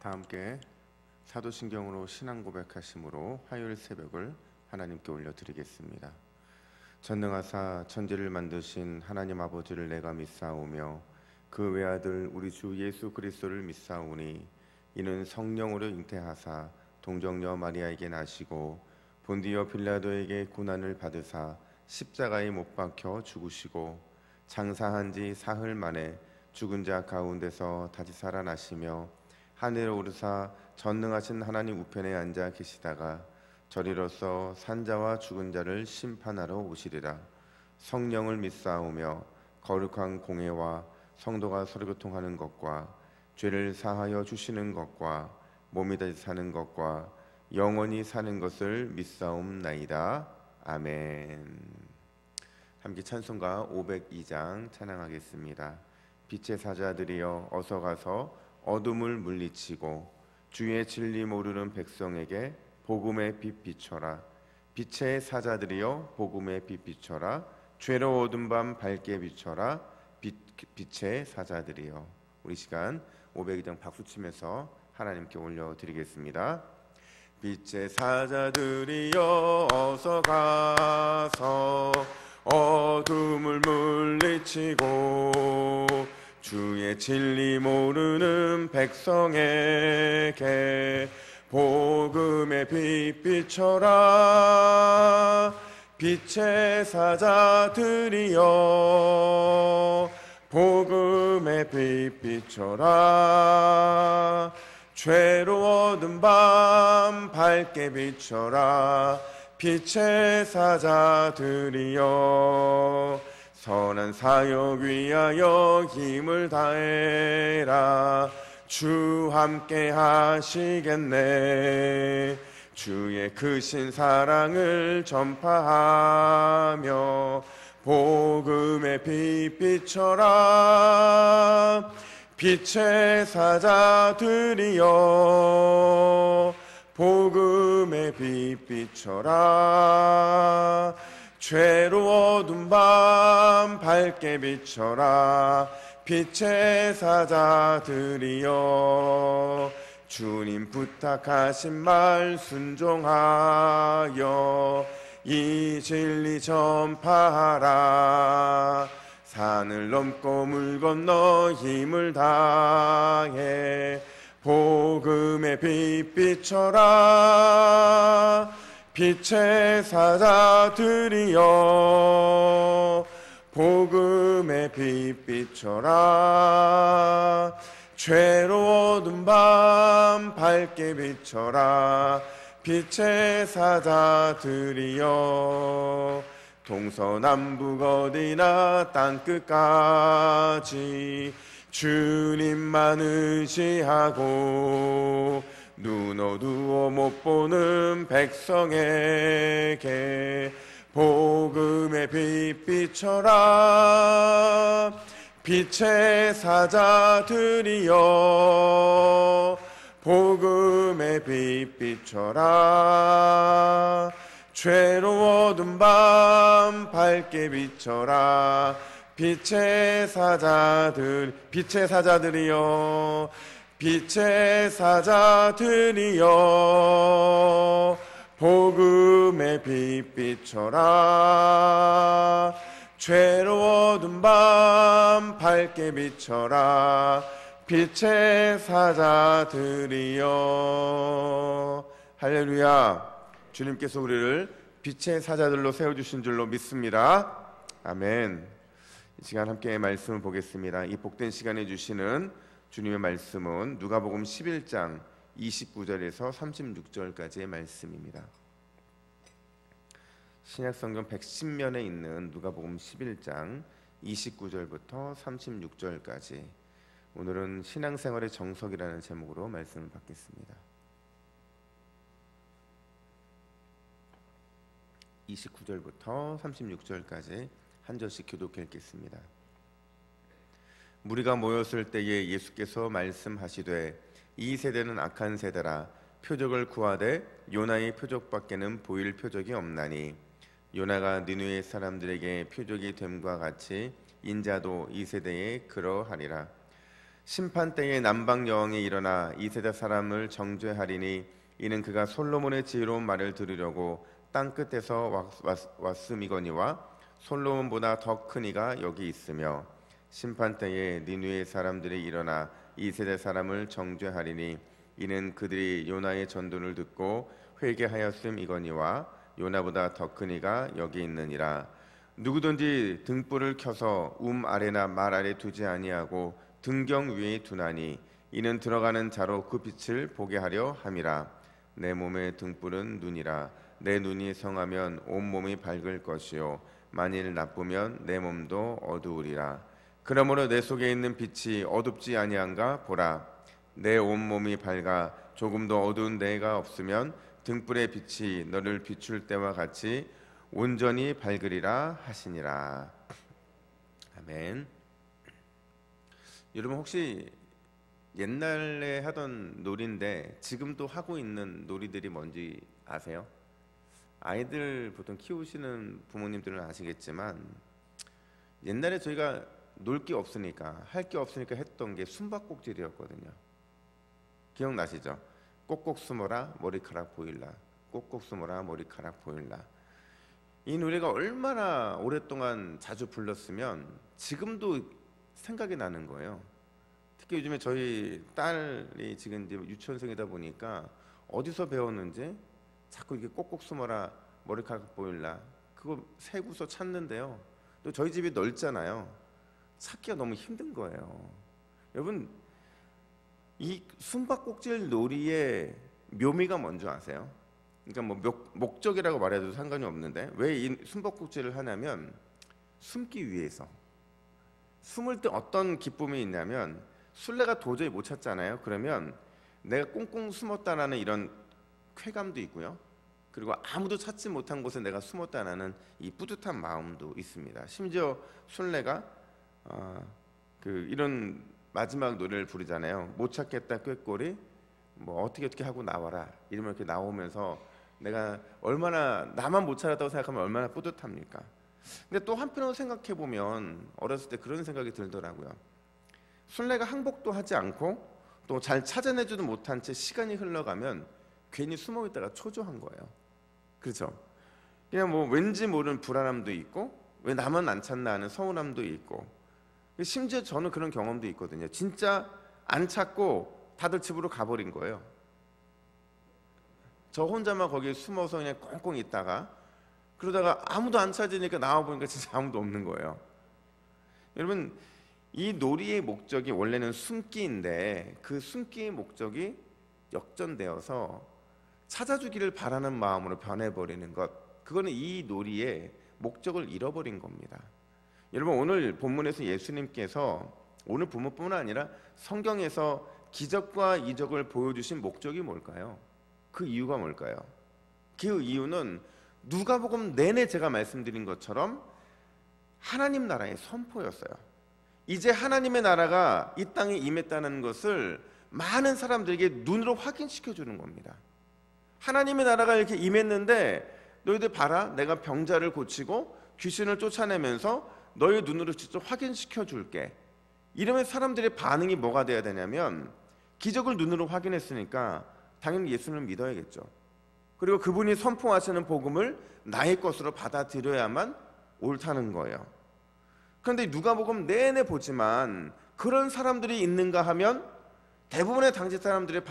다 함께 사도신경으로 신앙 고백하심으로 화요일 새벽을 하나님께 올려드리겠습니다. 전능하사 천지를 만드신 하나님 아버지를 내가 믿사오며 그 외아들 우리 주 예수 그리스도를 믿사오니 이는 성령으로 잉태하사 동정녀 마리아에게 나시고 본디오 빌라도에게 고난을 받으사 십자가에 못 박혀 죽으시고 장사한 지 사흘 만에 죽은 자 가운데서 다시 살아나시며 하늘에 오르사 전능하신 하나님 우편에 앉아 계시다가 저리로서 산자와 죽은 자를 심판하러 오시리라. 성령을 믿사오며 거룩한 공회와 성도가 서로 교통하는 것과 죄를 사하여 주시는 것과 몸이 다시 사는 것과 영원히 사는 것을 믿사옵나이다. 아멘. 함께 찬송가 502장 찬양하겠습니다. 빛의 사자들이여 어서 가서 어둠을 물리치고 주의 진리 모르는 백성에게 복음의 빛 비춰라. 빛의 사자들이여 복음의 빛 비춰라. 죄로 어두운 밤 밝게 비춰라. 빛의 사자들이여. 우리 시간 502장 박수치면서 하나님께 올려드리겠습니다. 빛의 사자들이여 어서 가서 어둠을 물리치고 주의 진리 모르는 백성에게 복음의 빛 비춰라. 빛의 사자들이여 복음의 빛 비춰라. 죄로 어두운 밤 밝게 비춰라. 빛의 사자들이여 선한 사역 위하여 힘을 다해라. 주 함께 하시겠네. 주의 크신 사랑을 전파하며 복음의 빛 비춰라. 빛의 사자들이여 복음의 빛 비춰라. 죄로 어두운 밤 밝게 비춰라. 빛의 사자들이여 주님 부탁하신 말 순종하여 이 진리 전파하라. 산을 넘고 물 건너 힘을 다해 복음의 빛 비춰라. 빛의 사자들이여 복음의 빛 비춰라. 죄로 어두운 밤 밝게 비춰라. 빛의 사자들이여 동서남북 어디나 땅끝까지 주님만 의지하고 눈 어두워 못 보는 백성에게 복음의 빛 비춰라. 빛의 사자들이여 복음의 빛 비춰라. 죄로 어두운 밤 밝게 비춰라. 빛의 사자들이여 빛의 사자들이여 복음의 빛 비춰라. 죄로 어두운 밤 밝게 비춰라. 빛의 사자들이여. 할렐루야. 주님께서 우리를 빛의 사자들로 세워주신 줄로 믿습니다. 아멘. 이 시간 함께 말씀을 보겠습니다. 이 복된 시간에 주시는 주님의 말씀은 누가복음 11장 29절에서 36절까지의 말씀입니다. 신약성경 110면에 있는 누가복음 11장 29절부터 36절까지 오늘은 신앙생활의 정석이라는 제목으로 말씀을 받겠습니다. 29절부터 36절까지 한 절씩 교독해 읽겠습니다. 무리가 모였을 때에 예수께서 말씀하시되 이 세대는 악한 세대라. 표적을 구하되 요나의 표적밖에는 보일 표적이 없나니 요나가 니느웨 사람들에게 표적이 됨과 같이 인자도 이 세대에 그러하리라. 심판 때에 남방 여왕이 일어나 이 세대 사람을 정죄하리니 이는 그가 솔로몬의 지혜로운 말을 들으려고 땅 끝에서 왔음이거니와 솔로몬보다 더 큰 이가 여기 있으며 심판 때에 니느웨 사람들이 일어나 이 세대 사람을 정죄하리니 이는 그들이 요나의 전도를 듣고 회개하였음이거니와 요나보다 더 큰 이가 여기 있느니라. 누구든지 등불을 켜서 아래나 말 아래 두지 아니하고 등경 위에 두나니 이는 들어가는 자로 그 빛을 보게 하려 함이라. 내 몸의 등불은 눈이라. 내 눈이 성하면 온 몸이 밝을 것이요 만일 나쁘면 내 몸도 어두우리라. 그러므로 내 속에 있는 빛이 어둡지 아니한가 보라. 내 온 몸이 밝아 조금도 어두운 데가 없으면 등불의 빛이 너를 비출 때와 같이 온전히 밝으리라 하시니라. 아멘. 여러분 혹시 옛날에 하던 놀이인데 지금도 하고 있는 놀이들이 뭔지 아세요? 아이들 보통 키우시는 부모님들은 아시겠지만 옛날에 저희가 놀 게 없으니까 할 게 없으니까 했던 게 숨바꼭질이었거든요. 기억나시죠? 꼭꼭 숨어라 머리카락 보일라. 꼭꼭 숨어라 머리카락 보일라. 이 노래가 얼마나 오랫동안 자주 불렀으면 지금도 생각이 나는 거예요. 특히 요즘에 저희 딸이 지금 이제 유치원생이다 보니까 어디서 배웠는지 자꾸 이게 꼭꼭 숨어라 머리카락 보일라 그거 세고서 찾는데요. 또 저희 집이 넓잖아요. 찾기가 너무 힘든 거예요. 여러분 이 숨바꼭질 놀이의 묘미가 뭔지 아세요? 그러니까 뭐 목적이라고 말해도 상관이 없는데 왜 이 숨바꼭질을 하냐면 숨기 위해서. 숨을 때 어떤 기쁨이 있냐면 술래가 도저히 못 찾잖아요. 그러면 내가 꽁꽁 숨었다라는 이런 쾌감도 있고요. 그리고 아무도 찾지 못한 곳에 내가 숨었다라는 이 뿌듯한 마음도 있습니다. 심지어 술래가 이런 마지막 노래를 부르잖아요. 못 찾겠다 꾀꼬리 뭐 어떻게 하고 나와라 이러면 이렇게 나오면서 내가 얼마나 나만 못 찾았다고 생각하면 얼마나 뿌듯합니까? 근데 또 한편으로 생각해 보면 어렸을 때 그런 생각이 들더라고요. 술래가 항복도 하지 않고 또 잘 찾아내지도 못한 채 시간이 흘러가면 괜히 숨어 있다가 초조한 거예요. 그렇죠? 그냥 뭐 왠지 모르는 불안함도 있고 왜 나만 안 찾나 하는 서운함도 있고 심지어 저는 그런 경험도 있거든요. 진짜 안 찾고 다들 집으로 가버린 거예요. 저 혼자만 거기에 숨어서 그냥 꽁꽁 있다가 그러다가 아무도 안 찾으니까 나와보니까 진짜 아무도 없는 거예요. 여러분 이 놀이의 목적이 원래는 숨기인데 그 숨기의 목적이 역전되어서 찾아주기를 바라는 마음으로 변해버리는 것, 그거는 이 놀이의 목적을 잃어버린 겁니다. 여러분 오늘 본문에서 예수님께서 오늘 본문뿐만 아니라 성경에서 기적과 이적을 보여주신 목적이 뭘까요? 그 이유가 뭘까요? 그 이유는 누가복음 내내 제가 말씀드린 것처럼 하나님 나라의 선포였어요. 이제 하나님의 나라가 이 땅에 임했다는 것을 많은 사람들에게 눈으로 확인시켜 주는 겁니다. 하나님의 나라가 이렇게 임했는데 너희들 봐라, 내가 병자를 고치고 귀신을 쫓아내면서 너희 눈으로 직접 확인시켜 줄게. 이러면 사람들의 반응이 뭐가 돼야 되냐면 기적을 눈으로 확인했으니까 당연히 예수님을 믿어야겠죠. 그리고 그분이 선포하시는 복음을 나의 것으로 받아들여야만 옳다는 거예요. 그런데 누가복음 내내 보지만 그런 사람들이 있는가 하면 대부분의 당시 사람들의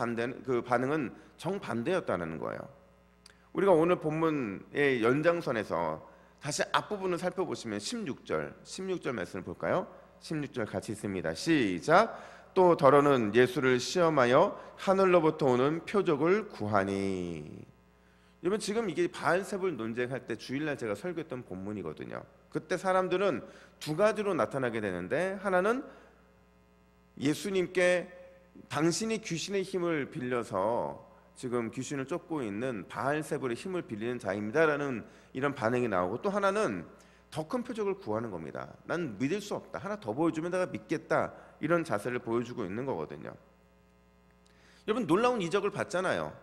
반응은 정반대였다는 거예요. 우리가 오늘 본문의 연장선에서 다시 앞부분을 살펴보시면 16절 말씀을 볼까요? 16절 같이 있습니다. 시작. 또 더러는 예수를 시험하여 하늘로부터 오는 표적을 구하니. 여러분 지금 이게 바알세불 논쟁할 때 주일날 제가 설교했던 본문이거든요. 그때 사람들은 두 가지로 나타나게 되는데 하나는 예수님께 당신이 귀신의 힘을 빌려서 지금 귀신을 쫓고 있는 바알세불의 힘을 빌리는 자입니다라는 이런 반응이 나오고, 또 하나는 더 큰 표적을 구하는 겁니다. 난 믿을 수 없다, 하나 더 보여주면 내가 믿겠다, 이런 자세를 보여주고 있는 거거든요. 여러분 놀라운 이적을 봤잖아요.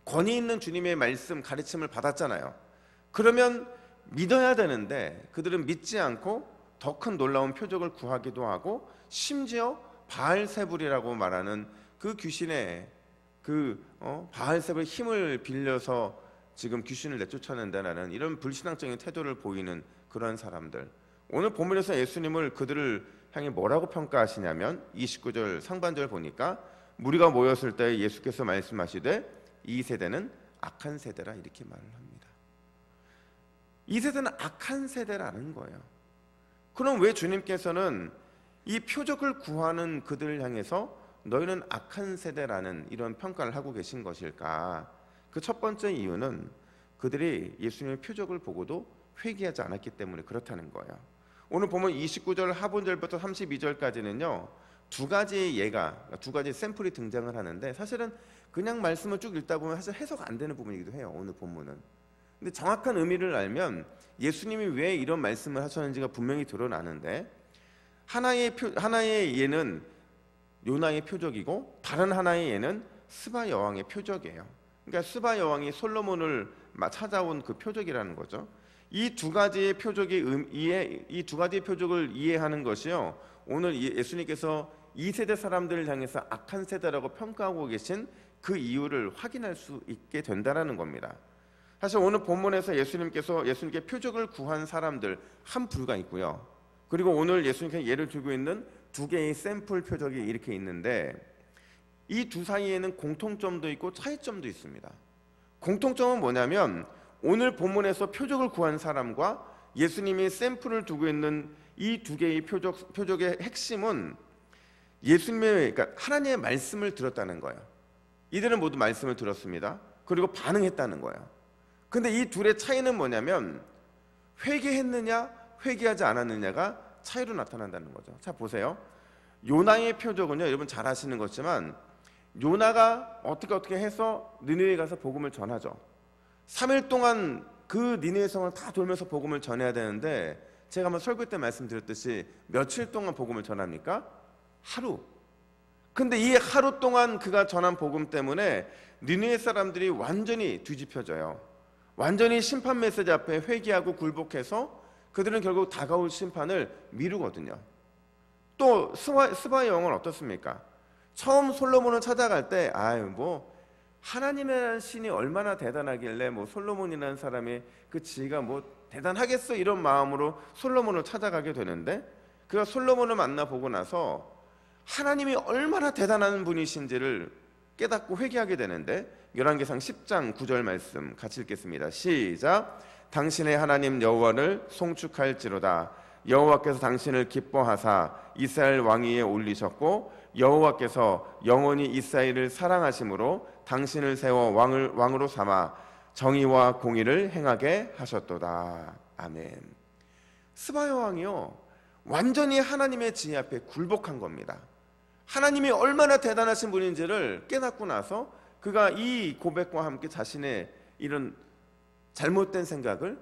권위 있는 주님의 말씀 가르침을 받았잖아요. 그러면 믿어야 되는데 그들은 믿지 않고 더 큰 놀라운 표적을 구하기도 하고 심지어 바알세불이라고 말하는 그 귀신의 바알세불의 힘을 빌려서 지금 귀신을 내쫓아낸다는 이런 불신앙적인 태도를 보이는 그런 사람들, 오늘 본문에서 예수님을 그들을 향해 뭐라고 평가하시냐면 29절 상반절 보니까 무리가 모였을 때 예수께서 말씀하시되 이 세대는 악한 세대라 이렇게 말을 합니다. 이 세대는 악한 세대라는 거예요. 그럼 왜 주님께서는 이 표적을 구하는 그들을 향해서 너희는 악한 세대라는 이런 평가를 하고 계신 것일까? 그 첫 번째 이유는 그들이 예수님의 표적을 보고도 회개하지 않았기 때문에 그렇다는 거예요. 오늘 보면 29절 하본절부터 32절까지는요 두 가지의 예가, 두 가지 샘플이 등장을 하는데 사실은 그냥 말씀을 쭉 읽다 보면 사실 해석 안 되는 부분이기도 해요. 오늘 본문은. 근데 정확한 의미를 알면 예수님이 왜 이런 말씀을 하셨는지가 분명히 드러나는데, 하나의 예는 요나의 표적이고 다른 하나의 예는 스바 여왕의 표적이에요. 그러니까 스바 여왕이 솔로몬을 찾아온 그 표적이라는 거죠. 이 두 가지의 표적을 이해하는 것이요, 오늘 예수님께서 이 세대 사람들을 향해서 악한 세대라고 평가하고 계신 그 이유를 확인할 수 있게 된다는 겁니다. 사실 오늘 본문에서 예수님께 표적을 구한 사람들 한 부류가 있고요, 그리고 오늘 예수님께서 예를 들고 있는 두 개의 샘플 표적이 이렇게 있는데, 이 두 사이에는 공통점도 있고 차이점도 있습니다. 공통점은 뭐냐면 오늘 본문에서 표적을 구한 사람과 예수님이 샘플을 두고 있는 이 두 개의 표적의 핵심은 그러니까 하나님의 말씀을 들었다는 거예요. 이들은 모두 말씀을 들었습니다. 그리고 반응했다는 거예요. 근데 이 둘의 차이는 뭐냐면 회개했느냐 회개하지 않았느냐가 차이로 나타난다는 거죠. 자 보세요. 요나의 표적은요, 여러분 잘 아시는 것지만 요나가 어떻게 해서 니느웨에 가서 복음을 전하죠. 3일 동안 그 니느웨 성을 다 돌면서 복음을 전해야 되는데, 제가 한번 설교 때 말씀드렸듯이 며칠 동안 복음을 전합니까? 하루. 근데 이 하루 동안 그가 전한 복음 때문에 니느웨 사람들이 완전히 뒤집혀져요. 완전히 심판 메시지 앞에 회개하고 굴복해서 그들은 결국 다가올 심판을 미루거든요. 또 스바의 영은 어떻습니까? 처음 솔로몬을 찾아갈 때 하나님이라는 신이 얼마나 대단하길래 솔로몬이라는 사람의 그 지혜가 대단하겠어 이런 마음으로 솔로몬을 찾아가게 되는데, 그가 솔로몬을 만나보고 나서 하나님이 얼마나 대단한 분이신지를 깨닫고 회개하게 되는데, 열왕기상 10장 9절 말씀 같이 읽겠습니다. 시작. 당신의 하나님 여호와를 송축할지로다. 여호와께서 당신을 기뻐하사 이스라엘 왕위에 올리셨고 여호와께서 영원히 이스라엘을 사랑하심으로 당신을 세워 왕으로 삼아 정의와 공의를 행하게 하셨도다. 아멘. 스바 여왕이요 완전히 하나님의 지혜 앞에 굴복한 겁니다. 하나님이 얼마나 대단하신 분인지를 깨닫고 나서 그가 이 고백과 함께 자신의 이런 잘못된 생각을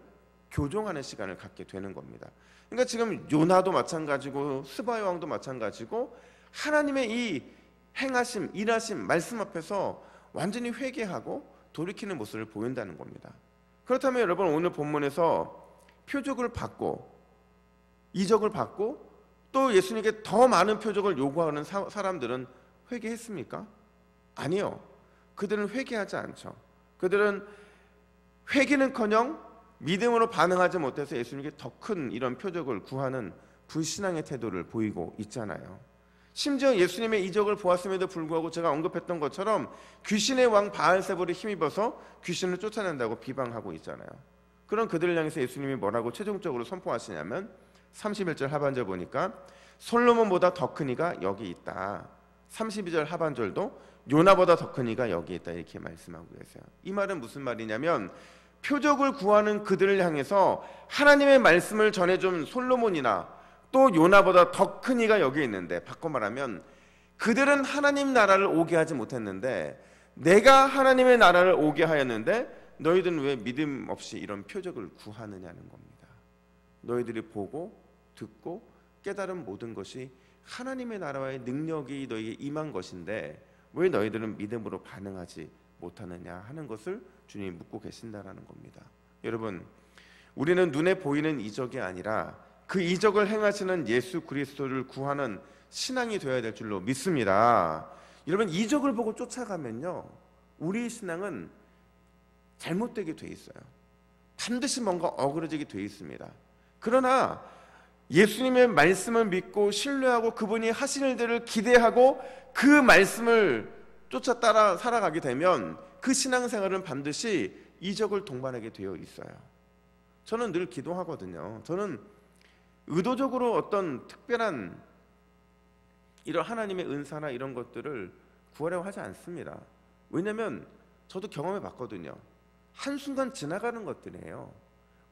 교정하는 시간을 갖게 되는 겁니다. 그러니까 지금 요나도 마찬가지고 스바 여왕도 마찬가지고 하나님의 이 행하심, 일하심, 말씀 앞에서 완전히 회개하고 돌이키는 모습을 보인다는 겁니다. 그렇다면 여러분, 오늘 본문에서 표적을 받고 이적을 받고 또 예수님께 더 많은 표적을 요구하는 사람들은 회개했습니까? 아니요. 그들은 회개하지 않죠. 그들은 회개는커녕 믿음으로 반응하지 못해서 예수님께 더 큰 이런 표적을 구하는 불신앙의 태도를 보이고 있잖아요. 심지어 예수님의 이적을 보았음에도 불구하고 제가 언급했던 것처럼 귀신의 왕 바알세불에 힘입어서 귀신을 쫓아낸다고 비방하고 있잖아요. 그런 그들을 향해서 예수님이 뭐라고 최종적으로 선포하시냐면 31절 하반절 보니까 솔로몬보다 더 큰 이가 여기 있다. 32절 하반절도 요나보다 더 큰 이가 여기 있다 이렇게 말씀하고 계세요. 이 말은 무슨 말이냐면 표적을 구하는 그들을 향해서 하나님의 말씀을 전해준 솔로몬이나 또 요나보다 더 큰 이가 여기 있는데, 바꿔 말하면 그들은 하나님 나라를 오게 하지 못했는데 내가 하나님의 나라를 오게 하였는데 너희들은 왜 믿음 없이 이런 표적을 구하느냐는 겁니다. 너희들이 보고 듣고 깨달은 모든 것이 하나님의 나라와의 능력이 너희에게 임한 것인데 왜 너희들은 믿음으로 반응하지 못하느냐 하는 것을 주님이 묻고 계신다라는 겁니다. 여러분, 우리는 눈에 보이는 이적이 아니라 그 이적을 행하시는 예수 그리스도를 구하는 신앙이 되어야 될 줄로 믿습니다. 여러분, 이적을 보고 쫓아가면요, 우리 신앙은 잘못되게 돼 있어요. 반드시 뭔가 어그러지게 돼 있습니다. 그러나 예수님의 말씀을 믿고 신뢰하고 그분이 하시는 일들을 기대하고 그 말씀을 쫓아 따라 살아가게 되면 그 신앙생활은 반드시 이적을 동반하게 되어 있어요. 저는 늘 기도하거든요. 저는 의도적으로 어떤 특별한 이런 하나님의 은사나 이런 것들을 구하려고 하지 않습니다. 왜냐하면 저도 경험해 봤거든요. 한순간 지나가는 것들이에요.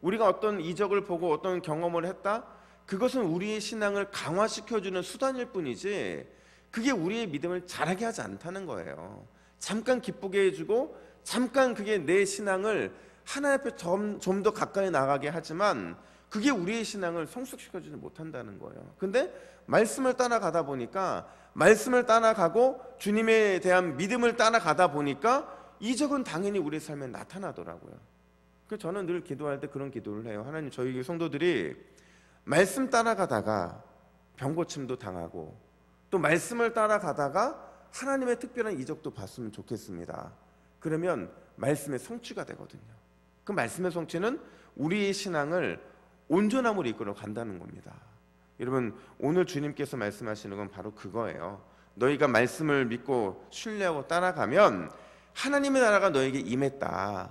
우리가 어떤 이적을 보고 어떤 경험을 했다? 그것은 우리의 신앙을 강화시켜주는 수단일 뿐이지 그게 우리의 믿음을 자라게 하지 않다는 거예요. 잠깐 기쁘게 해주고 잠깐 그게 내 신앙을 하나님 앞에 좀 더 가까이 나가게 하지만 그게 우리의 신앙을 성숙시켜주지 못한다는 거예요. 근데 말씀을 따라가다 보니까 말씀을 따라가고 주님에 대한 믿음을 따라가다 보니까 이적은 당연히 우리 삶에 나타나더라고요. 그래서 저는 늘 기도할 때 그런 기도를 해요. 하나님, 저희 성도들이 말씀 따라가다가 병고침도 당하고 또 말씀을 따라가다가 하나님의 특별한 이적도 봤으면 좋겠습니다. 그러면 말씀의 성취가 되거든요. 그 말씀의 성취는 우리의 신앙을 온전함으로 이끌어 간다는 겁니다. 여러분, 오늘 주님께서 말씀하시는 건 바로 그거예요. 너희가 말씀을 믿고 신뢰하고 따라가면 하나님의 나라가 너에게 임했다.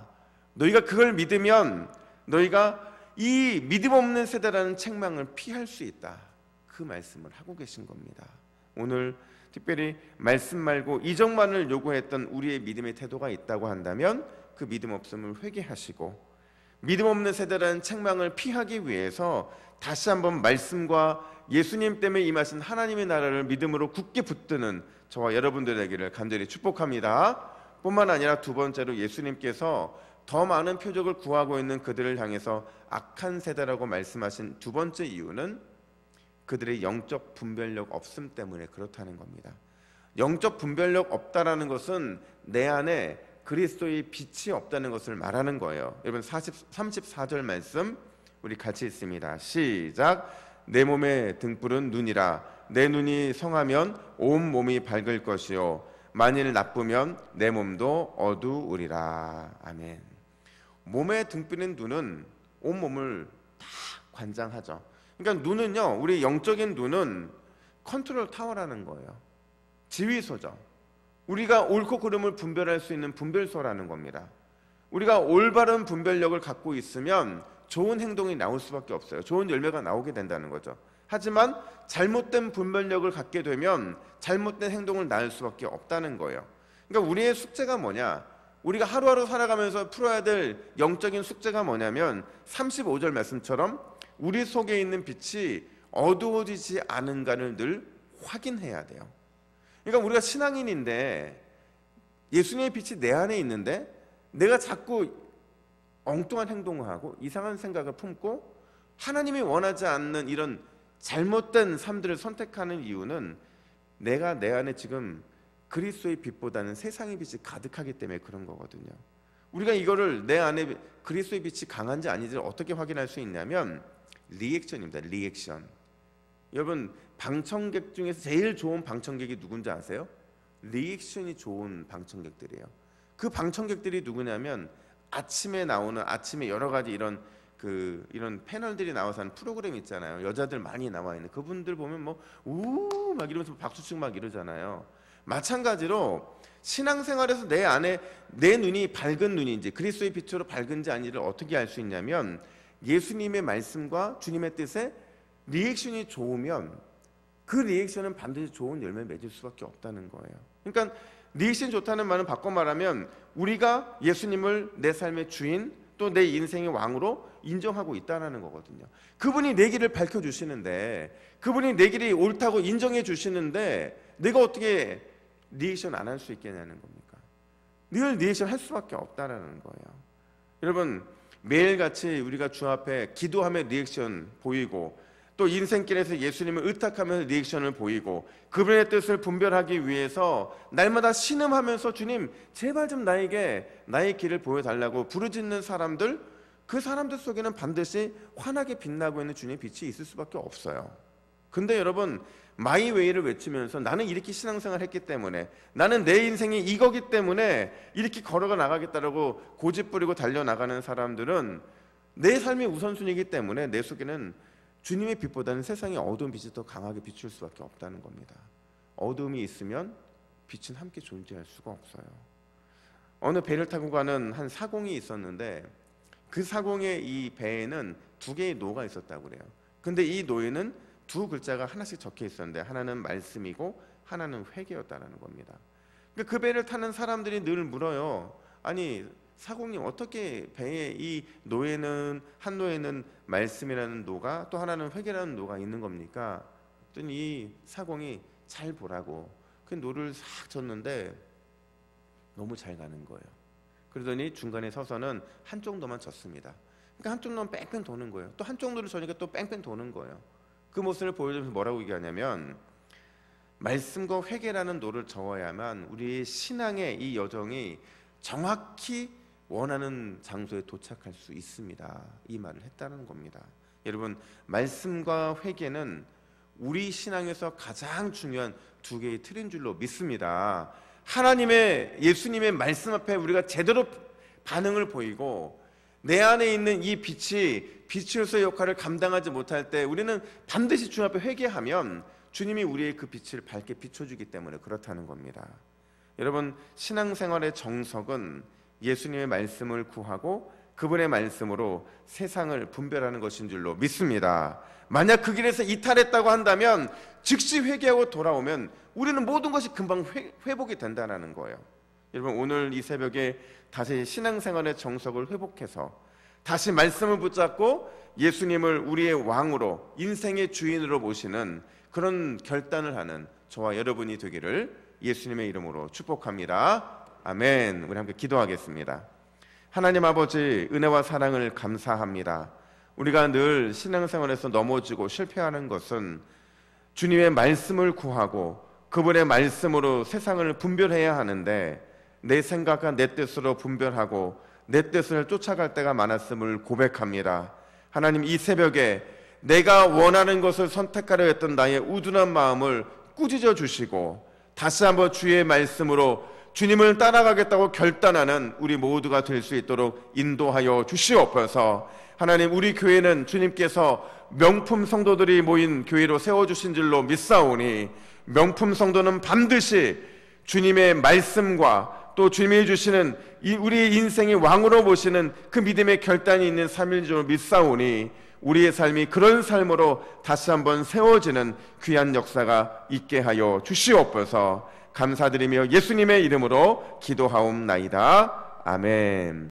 너희가 그걸 믿으면 너희가 이 믿음 없는 세대라는 책망을 피할 수 있다. 그 말씀을 하고 계신 겁니다. 오늘 특별히 말씀 말고 이적만을 요구했던 우리의 믿음의 태도가 있다고 한다면 그 믿음 없음을 회개하시고 믿음 없는 세대라는 책망을 피하기 위해서 다시 한번 말씀과 예수님 때문에 임하신 하나님의 나라를 믿음으로 굳게 붙드는 저와 여러분들 되기를 간절히 축복합니다. 뿐만 아니라 두 번째로 예수님께서 더 많은 표적을 구하고 있는 그들을 향해서 악한 세대라고 말씀하신 두 번째 이유는 그들의 영적 분별력 없음 때문에 그렇다는 겁니다. 영적 분별력 없다라는 것은 내 안에 그리스도의 빛이 없다는 것을 말하는 거예요. 여러분, 34절 말씀 우리 같이 읽습니다. 시작. 내 몸의 등불은 눈이라. 내 눈이 성하면 온 몸이 밝을 것이요 만일 나쁘면 내 몸도 어두우리라. 아멘. 몸의 등불인 눈은 온 몸을 다 관장하죠. 그러니까 눈은요, 우리 영적인 눈은 컨트롤 타워라는 거예요. 지휘소죠. 우리가 옳고 그름을 분별할 수 있는 분별소라는 겁니다. 우리가 올바른 분별력을 갖고 있으면 좋은 행동이 나올 수밖에 없어요. 좋은 열매가 나오게 된다는 거죠. 하지만 잘못된 분별력을 갖게 되면 잘못된 행동을 낳을 수밖에 없다는 거예요. 그러니까 우리의 숙제가 뭐냐? 우리가 하루하루 살아가면서 풀어야 될 영적인 숙제가 뭐냐면 35절 말씀처럼 우리 속에 있는 빛이 어두워지지 않은가를 늘 확인해야 돼요. 그러니까 우리가 신앙인인데 예수님의 빛이 내 안에 있는데 내가 자꾸 엉뚱한 행동을 하고 이상한 생각을 품고 하나님이 원하지 않는 이런 잘못된 삶들을 선택하는 이유는 내가 내 안에 지금 그리스도의 빛보다는 세상의 빛이 가득하기 때문에 그런 거거든요. 우리가 이거를 내 안에 그리스도의 빛이 강한지 아닌지를 어떻게 확인할 수 있냐면 리액션입니다. 리액션. 여러분, 방청객 중에서 제일 좋은 방청객이 누군지 아세요? 리액션이 좋은 방청객들이에요. 그 방청객들이 누구냐면 아침에 나오는 아침에 여러 가지 이런 패널들이 나와서 하는 프로그램 있잖아요. 여자들 많이 나와 있는 그분들 보면 뭐 우 막 이러면서 박수치고 막 이러잖아요. 마찬가지로 신앙생활에서 내 안에 내 눈이 밝은 눈인지 그리스도의 빛으로 밝은지 아니를 어떻게 알 수 있냐면 예수님의 말씀과 주님의 뜻에 리액션이 좋으면 그 리액션은 반드시 좋은 열매를 맺을 수밖에 없다는 거예요. 그러니까 리액션이 좋다는 말은 바꿔 말하면 우리가 예수님을 내 삶의 주인 또 내 인생의 왕으로 인정하고 있다는 거거든요. 그분이 내 길을 밝혀주시는데 그분이 내 길이 옳다고 인정해 주시는데 내가 어떻게 리액션 안 할 수 있겠냐는 겁니까? 늘 리액션 할 수밖에 없다는 거예요. 여러분, 매일같이 우리가 주 앞에 기도하며 리액션 보이고 또 인생길에서 예수님을 의탁하면서 리액션을 보이고 그분의 뜻을 분별하기 위해서 날마다 신음하면서 주님 제발 좀 나에게 나의 길을 보여달라고 부르짖는 사람들, 그 사람들 속에는 반드시 환하게 빛나고 있는 주님의 빛이 있을 수밖에 없어요. 근데 여러분, 마이웨이를 외치면서 나는 이렇게 신앙생활을 했기 때문에, 나는 내 인생이 이거기 때문에 이렇게 걸어가 나가겠다라고 고집 부리고 달려나가는 사람들은 내 삶이 우선순위이기 때문에 내 속에는 주님의 빛보다는 세상의 어두운 빛이 더 강하게 비출 수밖에 없다는 겁니다. 어둠이 있으면 빛은 함께 존재할 수가 없어요. 어느 배를 타고 가는 한 사공이 있었는데, 그 사공의 이 배에는 2개의 노가 있었다고 그래요. 근데 이 노에는 2 글자가 하나씩 적혀 있었는데, 하나는 말씀이고 하나는 회개였다는 겁니다. 그러니까 그 배를 타는 사람들이 늘 물어요. 아니, 사공님, 어떻게 배에 이 노에는, 한 노에는 말씀이라는 노가, 또 하나는 회개라는 노가 있는 겁니까? 그랬더니 이 사공이 잘 보라고 그 노를 싹 줬는데 너무 잘 가는 거예요. 그러더니 중간에 서서는 한쪽 노만 졌습니다. 그러니까 한쪽 노는 뺑뺑 도는 거예요. 또 한쪽 노를 저니까 또 뺑뺑 도는 거예요. 그 모습을 보여주면서 뭐라고 얘기하냐면, 말씀과 회개라는 노를 저어야만 우리의 신앙의 이 여정이 정확히 원하는 장소에 도착할 수 있습니다. 이 말을 했다는 겁니다. 여러분, 말씀과 회개는 우리 신앙에서 가장 중요한 2개의 틀인 줄로 믿습니다. 하나님의, 예수님의 말씀 앞에 우리가 제대로 반응을 보이고 내 안에 있는 이 빛이 빛으로서의 역할을 감당하지 못할 때 우리는 반드시 주님 앞에 회개하면 주님이 우리의 그 빛을 밝게 비춰주기 때문에 그렇다는 겁니다. 여러분, 신앙생활의 정석은 예수님의 말씀을 구하고 그분의 말씀으로 세상을 분별하는 것인 줄로 믿습니다. 만약 그 길에서 이탈했다고 한다면 즉시 회개하고 돌아오면 우리는 모든 것이 금방 회복이 된다는 거예요. 여러분, 오늘 이 새벽에 다시 신앙생활의 정석을 회복해서 다시 말씀을 붙잡고 예수님을 우리의 왕으로, 인생의 주인으로 모시는 그런 결단을 하는 저와 여러분이 되기를 예수님의 이름으로 축복합니다. 아멘. 우리 함께 기도하겠습니다. 하나님 아버지, 은혜와 사랑을 감사합니다. 우리가 늘 신앙생활에서 넘어지고 실패하는 것은 주님의 말씀을 구하고 그분의 말씀으로 세상을 분별해야 하는데, 내 생각과 내 뜻으로 분별하고 내 뜻을 쫓아갈 때가 많았음을 고백합니다. 하나님, 이 새벽에 내가 원하는 것을 선택하려 했던 나의 우둔한 마음을 꾸짖어 주시고 다시 한번 주의 말씀으로 주님을 따라가겠다고 결단하는 우리 모두가 될 수 있도록 인도하여 주시옵소서. 하나님, 우리 교회는 주님께서 명품 성도들이 모인 교회로 세워주신 줄로 믿사오니, 명품 성도는 반드시 주님의 말씀과 또 주님이 주시는 우리 인생의 왕으로 모시는 그 믿음의 결단이 있는 삶인 줄로 믿사오니, 우리의 삶이 그런 삶으로 다시 한번 세워지는 귀한 역사가 있게 하여 주시옵소서. 감사드리며 예수님의 이름으로 기도하옵나이다. 아멘.